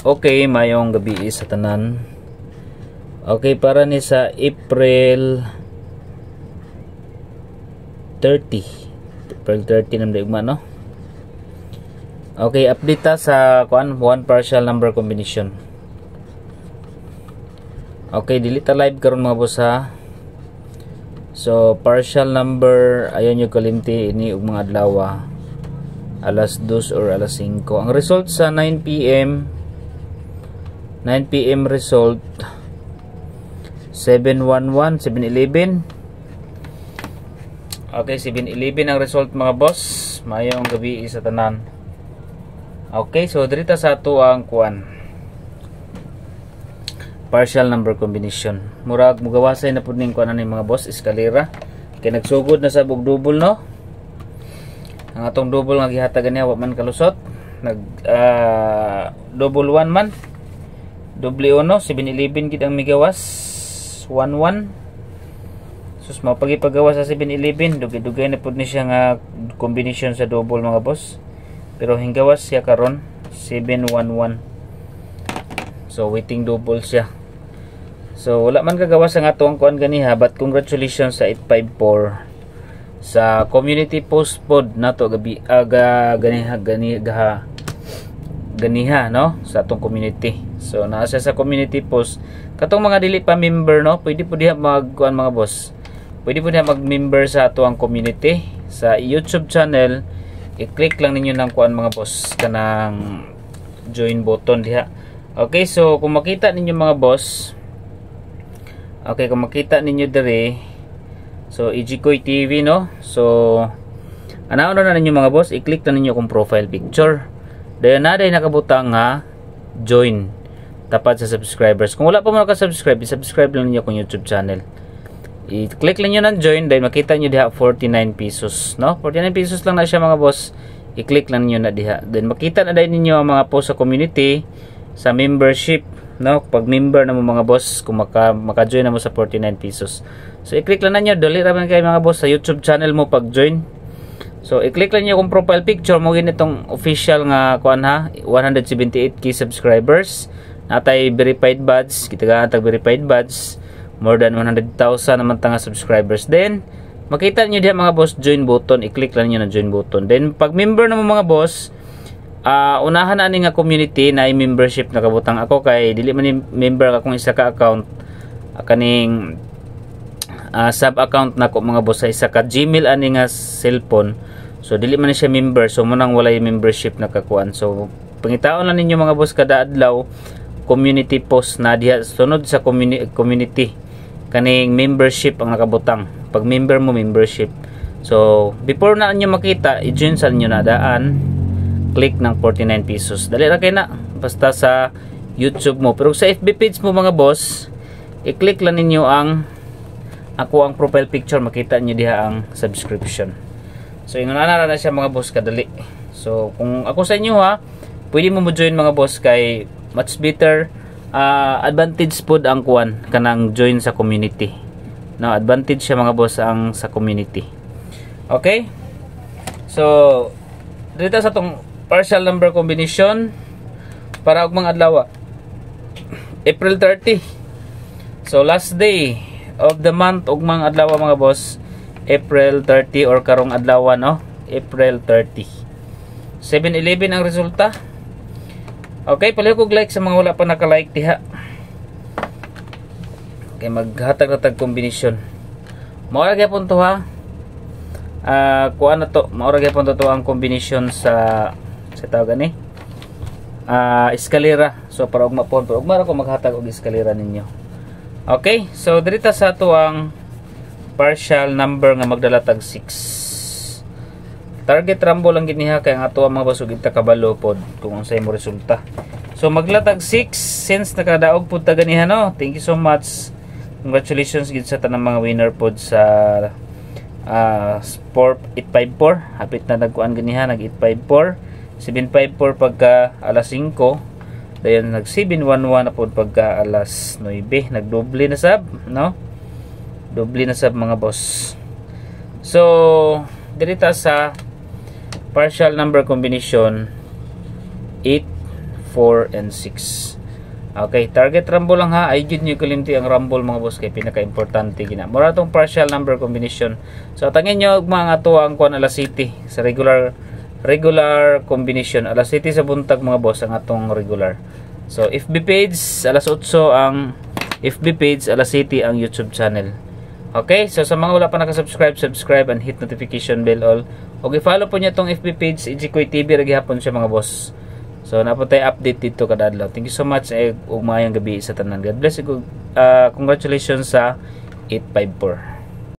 Okay, mayong gabi sa tanan. Okay, para ni sa April 30. April 30 nam daigma, no? Okay, update ta sa kuan one partial number combination. Okay, delete ta live karon mga boss ha. So, partial number ayon yung kalimti ini og mga adlaw. Alas 2 or alas 5. Ang result sa 9 PM result 711, 711. Okay, 711 ang result mga boss. Mayong gabi sa tanan. Okay, so dirita sa ato ang kuan partial number combination. Murag mugawasay na pud ning kuan ani mga boss, eskalera. Kay nagsugod na sa bug double, no? Ang atong double nga gihatagan niya wa man kalusot. Nag double 1 man. Doble 1, 711 gid ang migawas. 11. Sus mapagipagawas sa 711, dugay-dugay na pud ni siya nga combination sa double mga boss. Pero hinggawas siya karon 711. So waiting double siya. So wala man kagawas ang ato ang kuan ganiha, but congratulations sa 854 sa community post pod nato gabi ganiha no sa atong community. So naa siya sa community post. Katong mga dili pa member, no, pwede po diha magkuan mga boss. Pwede po diha mag-member sa ato ang community sa YouTube channel. I-click lang ninyo ng kuan mga boss kanang join button diha. Okay, so kung makita ninyo mga boss, okay, kung makita ninyo dire, so Ijikoy TV, no. So anaon na ninyo mga boss, i-click na ninyo kung profile picture. Dayon na day nakabutang nga join tapat sa subscribers. Kung wala pa mo naka-subscribe, i-subscribe lang niyo kung YouTube channel. I-click lang niyo ng join, dahil makita niyo diha 49 pesos, no? 49 pesos lang na siya mga boss. I-click lang niyo na diha. Then makita na dahil ninyo ang mga post sa community, sa membership, no? Pag member na mo mga boss, kung maka-join na mo sa 49 pesos. So i-click lang na niyo, dali ra man kay mga boss sa YouTube channel mo pag join. So i-click lang niyo kung profile picture mo ginitong official nga kuan ha, 178k subscribers. Natay verified badge, kita ga tag verified badge, more than 100,000 naman tanga subscribers. Then makita niyo diha mga boss join button, i-click lang niyo na join button. Then pag member na mo mga boss, unahan na ani nga community na membership nakabutang ako kay dili man ni member akong isa ka account, kaning sub account nako mga boss sa isa ka Gmail ani nga cellphone. So dili man ni siya member, so munang walay membership nakakuan. So pangitaon lang ninyo mga boss kada adlaw community post na diha sunod sa community kaning membership ang nakabutang. Pag member mo membership. So before na niyo makita, i-join sa inyo na daan, click ng 49 pesos. Dali ra kay na basta sa YouTube mo. Pero sa FB page mo mga boss, i-click lang ninyo ang ako ang profile picture, makita niyo diha ang subscription. So ingon na siya mga boss kadali. So kung ako sa inyo ha, pwede mo mo-join mga boss kay much better advantage pod ang kuan kanang join sa community. No, advantage siya mga boss ang sa community. Okay? So dito sa tong partial number combination para og mga adlaw April 30. So last day of the month og mga adlaw mga boss, April 30 or karong adlaw, no? April 30. 711 ang resulta. Okay, pala kog like sa mga wala pa naka-like diha. Okay, maghatag na tag combination. Maura gyapon to ha. Kuan na to, maura gyapon to ang combination sa tawag ni eskalera. So para ugma pon, pero ugma ra ko maghatag og eskalera ninyo. Okay, so dirita sa ato ang partial number nga magdala tag 6. Target rambo lang giniha kay ang ato ang mga basog ita kabalo pod kung unsay mo resulta. So maglatag 6 since nakadaog pod ta ganiha, no. Thank you so much. Congratulations gid sa tanang mga winner pod sa Sport 854. Hapit na nagkuan ganiha, nag 854, 754 pagka alas 5. Dayon nag 711 na pod pagka alas 9. Nagdoble na sab, no? Doble na sab mga boss. So dirita sa partial number combination 8 4, and 6. Okay, target rumble lang ha. Ay yun nyo kalimti ang rumble mga boss kay pinaka-importante gina. Mura tong partial number combination. So tangin nyo mga tuwang kuan alas city sa regular combination. Alas city sa buntag mga boss ang atong regular. So FB page alas 8 ang FB page, alas city ang YouTube channel. Okay, so sa mga wala pa nakasubscribe, subscribe and hit notification bell all. Okay, follow po niya tong FB page Ijikoy TV ra gihapon siya mga boss. So napatay update dito kada adlaw. Thank you so much ug mayang gabi sa tanan. God bless you. Congratulations sa 854.